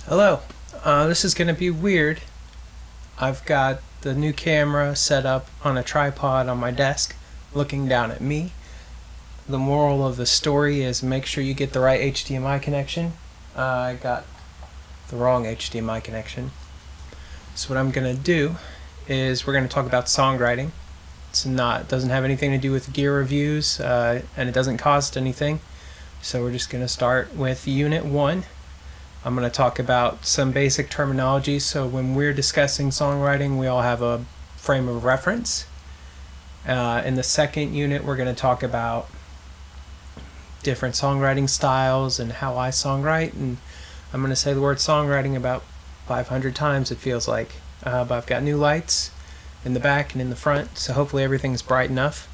Hello, this is going to be weird. I've got the new camera set up on a tripod on my desk, looking down at me. The moral of the story is make sure you get the right HDMI connection. I got the wrong HDMI connection. So what I'm going to do is we're going to talk about songwriting. It doesn't have anything to do with gear reviews, and it doesn't cost anything. So we're just going to start with Unit 1. I'm going to talk about some basic terminology, so when we're discussing songwriting, we all have a frame of reference. In the second unit, we're going to talk about different songwriting styles and how I songwrite, and I'm going to say the word songwriting about 500 times, it feels like. But I've got new lights in the back and in the front, so hopefully everything's bright enough.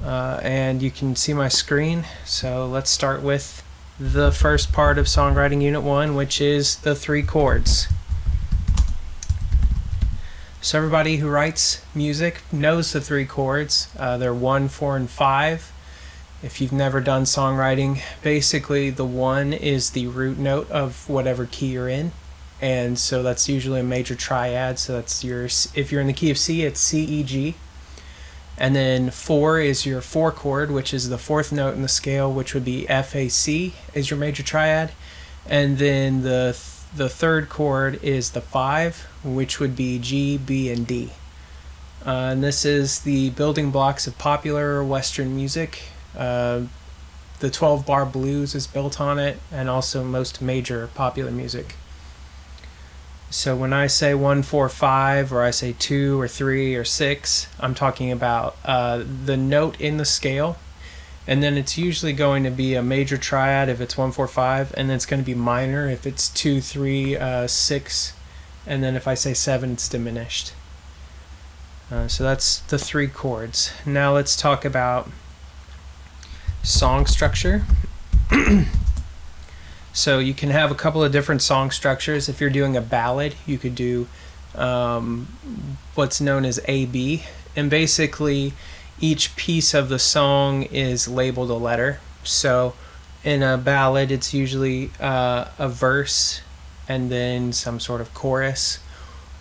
And you can see my screen, so let's start with the first part of Songwriting Unit 1, which is the 3 chords. So everybody who writes music knows the 3 chords. They're 1, 4, and 5. If you've never done songwriting, basically the 1 is the root note of whatever key you're in, and so that's usually a major triad. So that's if you're in the key of C, it's C, E, G. And then 4 is your 4 chord, which is the 4th note in the scale, which would be F, A, C is your major triad. And then the 3rd chord is the 5, which would be G, B, and D. And this is the building blocks of popular Western music. The 12-bar blues is built on it, and also most major popular music. So when I say 1, 4, 5, or I say 2 or 3 or 6, I'm talking about the note in the scale, and then it's usually going to be a major triad if it's 1, 4, 5, and then it's going to be minor if it's 2, 3, 6, and then if I say 7, it's diminished. So that's the 3 chords. Now let's talk about song structure. So you can have a couple of different song structures. If you're doing a ballad, you could do what's known as A-B, and basically each piece of the song is labeled a letter. So in a ballad, it's usually a verse and then some sort of chorus,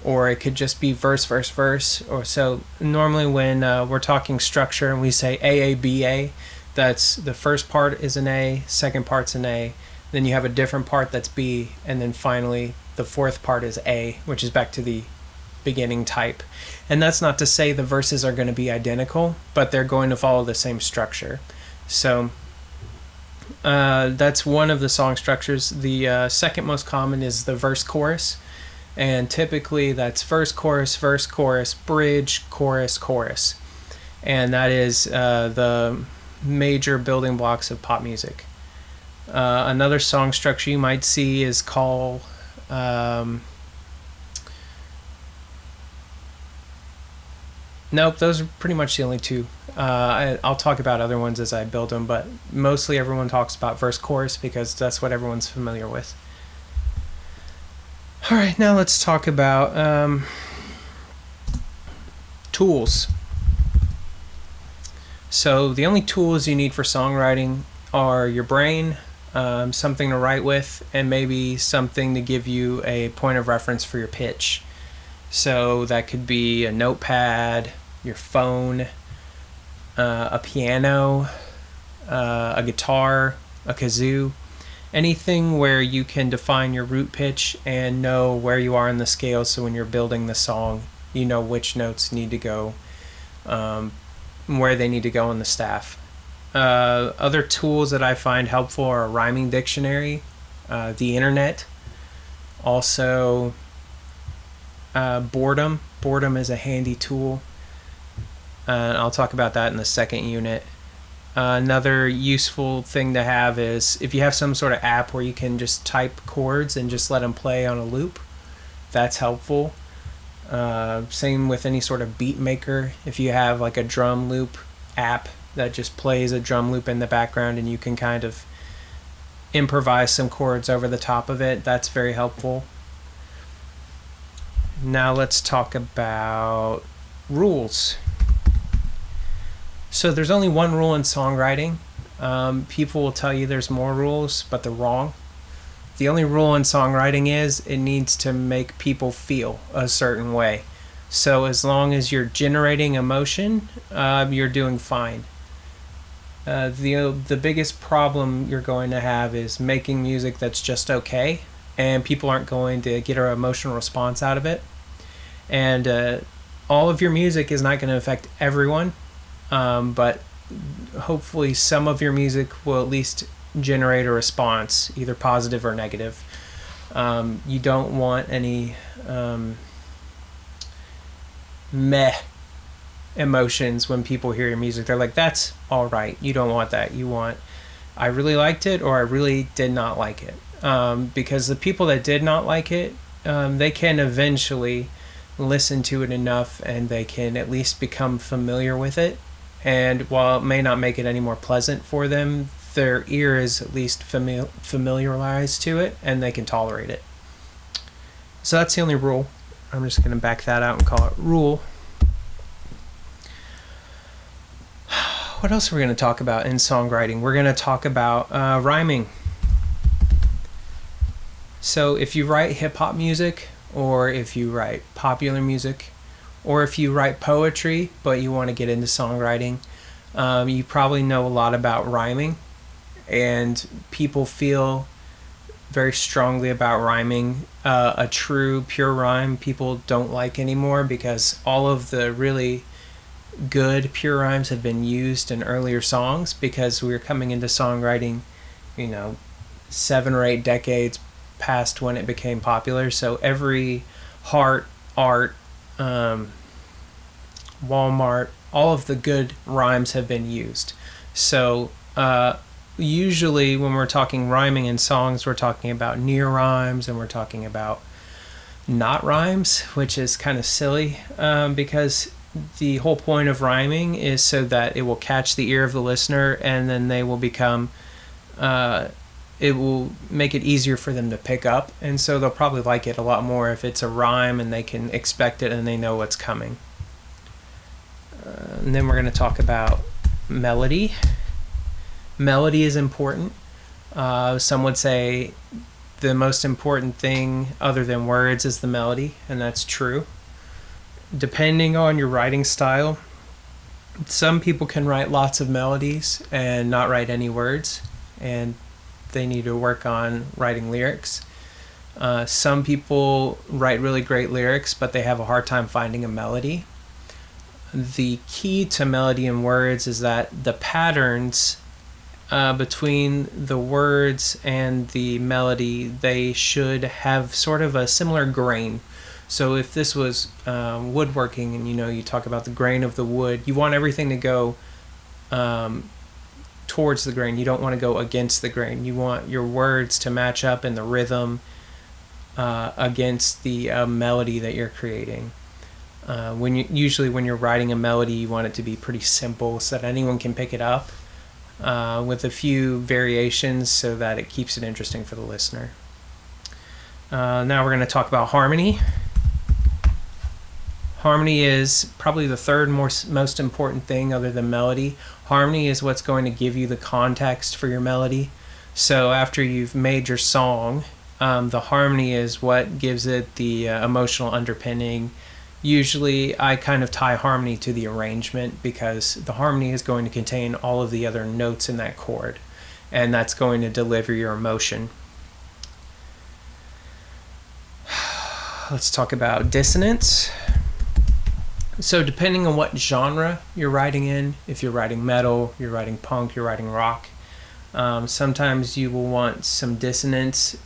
or it could just be verse, verse, verse. Or so normally when we're talking structure and we say A-A-B-A, that's the first part is an A, second part's an A, then you have a different part that's B, and then finally the 4th part is A, which is back to the beginning type. And that's not to say the verses are going to be identical, but they're going to follow the same structure. So that's one of the song structures. The second most common is the verse-chorus, and typically that's verse-chorus, verse-chorus, bridge, chorus, chorus. And that is the major building blocks of pop music. Another song structure you might see is called nope, those are pretty much the only 2. I'll talk about other ones as I build them, but mostly everyone talks about verse chorus because that's what everyone's familiar with. Alright, now let's talk about tools. So the only tools you need for songwriting are your brain, something to write with, and maybe something to give you a point of reference for your pitch. So that could be a notepad, your phone, a piano, a guitar, a kazoo, anything where you can define your root pitch and know where you are in the scale, so when you're building the song, you know which notes need to go, where they need to go in the staff. Other tools that I find helpful are a rhyming dictionary, the internet, also boredom. Boredom is a handy tool, and I'll talk about that in the second unit. Another useful thing to have is if you have some sort of app where you can just type chords and just let them play on a loop, that's helpful. Same with any sort of beat maker. If you have like a drum loop app that just plays a drum loop in the background and you can kind of improvise some chords over the top of it, that's very helpful. Now let's talk about rules. So there's only one rule in songwriting. People will tell you there's more rules, but they're wrong. The only rule in songwriting is it needs to make people feel a certain way. So as long as you're generating emotion, you're doing fine. The biggest problem you're going to have is making music that's just okay, and people aren't going to get an emotional response out of it. And all of your music is not going to affect everyone, but hopefully some of your music will at least generate a response, either positive or negative. You don't want any meh emotions when people hear your music. They're like, that's all right. You don't want that. You want, I really liked it, or I really did not like it. Because the people that did not like it, they can eventually listen to it enough and they can at least become familiar with it. And while it may not make it any more pleasant for them, their ear is at least familiarized to it and they can tolerate it. So that's the only rule. I'm just going to back that out and call it rule. What else are we going to talk about in songwriting? We're going to talk about rhyming. So if you write hip-hop music, or if you write popular music, or if you write poetry but you want to get into songwriting, you probably know a lot about rhyming, and people feel very strongly about rhyming. A true, pure rhyme people don't like anymore because all of the really good pure rhymes have been used in earlier songs, because we were coming into songwriting 7 or 8 decades past when it became popular. So every Heart, Art, Walmart, all of the good rhymes have been used. So usually when we're talking rhyming in songs, we're talking about near rhymes, and we're talking about not rhymes, which is kind of silly, because the whole point of rhyming is so that it will catch the ear of the listener, and then they will become it will make it easier for them to pick up, and so they'll probably like it a lot more if it's a rhyme and they can expect it and they know what's coming. And then we're going to talk about melody. Melody is important. Some would say the most important thing other than words is the melody, and that's true. Depending on your writing style, some people can write lots of melodies and not write any words, and they need to work on writing lyrics. Some people write really great lyrics, but they have a hard time finding a melody. The key to melody and words is that the patterns between the words and the melody, they should have sort of a similar grain. So if this was woodworking, and you talk about the grain of the wood, you want everything to go towards the grain. You don't want to go against the grain. You want your words to match up in the rhythm against the melody that you're creating. Usually when you're writing a melody, you want it to be pretty simple so that anyone can pick it up, with a few variations so that it keeps it interesting for the listener. Now we're going to talk about harmony. Harmony is probably the third most important thing other than melody. Harmony is what's going to give you the context for your melody. So after you've made your song, the harmony is what gives it the emotional underpinning. Usually I kind of tie harmony to the arrangement, because the harmony is going to contain all of the other notes in that chord, and that's going to deliver your emotion. Let's talk about dissonance. So depending on what genre you're writing in, if you're writing metal, you're writing punk, you're writing rock, sometimes you will want some dissonance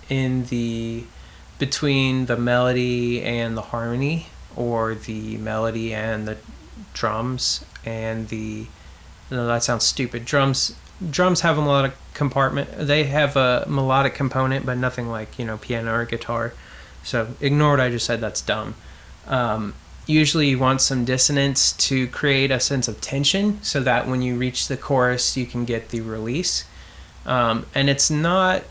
between the melody and the harmony, or the melody and the drums and no, that sounds stupid. Drums have a melodic compartment. They have a melodic component, but nothing like piano or guitar. So ignore what I just said. That's dumb. Usually you want some dissonance to create a sense of tension, so that when you reach the chorus you can get the release. And it's not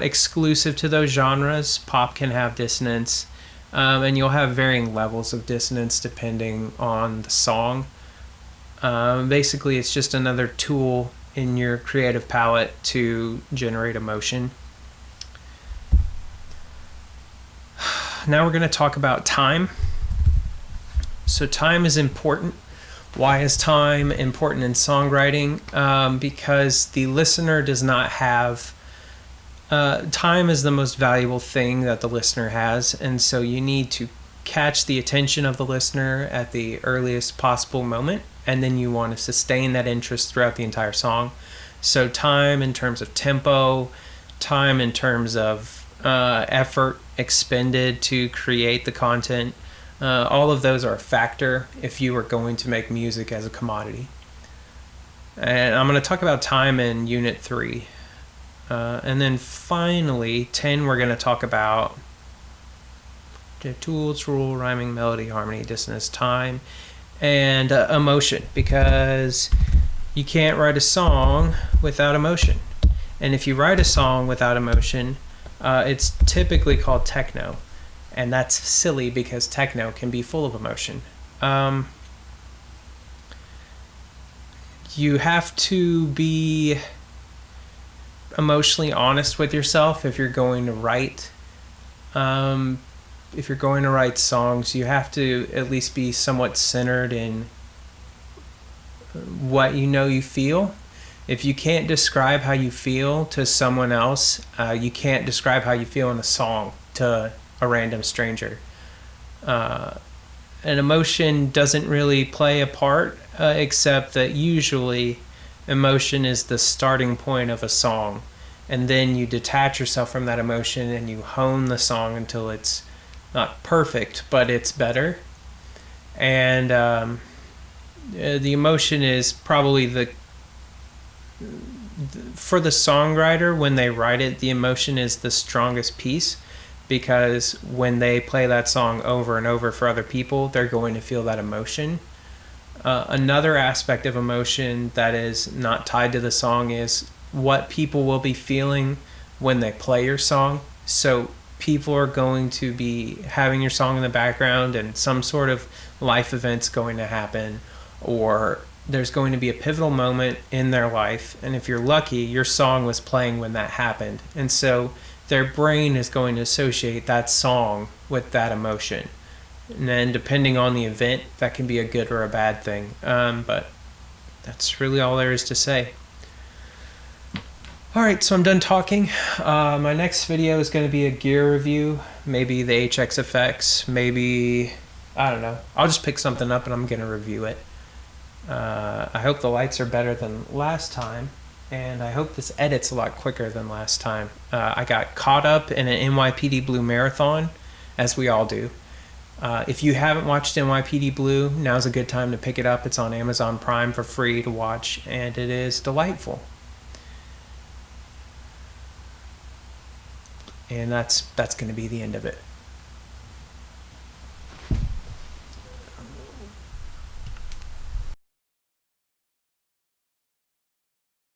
exclusive to those genres. Pop can have dissonance, and you'll have varying levels of dissonance depending on the song. Basically it's just another tool in your creative palette to generate emotion. now we're going to talk about time. So time is important. Why is time important in songwriting? Because the listener does not have time is the most valuable thing that the listener has, and so you need to catch the attention of the listener at the earliest possible moment, and then you want to sustain that interest throughout the entire song. So time in terms of tempo, time in terms of effort expended to create the content, all of those are a factor if you are going to make music as a commodity. And I'm going to talk about time in Unit 3. And then finally, 10, we're going to talk about the tools, rule, rhyming, melody, harmony, dissonance, time, and emotion, because you can't write a song without emotion. And if you write a song without emotion, it's typically called techno. And that's silly because techno can be full of emotion. You have to be emotionally honest with yourself if you're going to write. If you're going to write songs, you have to at least be somewhat centered in what you know you feel. If you can't describe how you feel to someone else, you can't describe how you feel in a song to a random stranger. An emotion doesn't really play a part, except that usually emotion is the starting point of a song, and then you detach yourself from that emotion and you hone the song until it's not perfect, but it's better. And the emotion is probably for the songwriter, when they write it, the emotion is the strongest piece, because when they play that song over and over for other people, they're going to feel that emotion. Another aspect of emotion that is not tied to the song is what people will be feeling when they play your song. So people are going to be having your song in the background, and some sort of life event's going to happen, or there's going to be a pivotal moment in their life, and if you're lucky, your song was playing when that happened. And so their brain is going to associate that song with that emotion. And then depending on the event, that can be a good or a bad thing. But that's really all there is to say. Alright, so I'm done talking. My next video is going to be a gear review. Maybe the HX effects, maybe, I don't know. I'll just pick something up and I'm going to review it. I hope the lights are better than last time, and I hope this edits a lot quicker than last time. I got caught up in an NYPD Blue marathon, as we all do. If you haven't watched NYPD Blue, now's a good time to pick it up. It's on Amazon Prime for free to watch, and it is delightful. And that's going to be the end of it.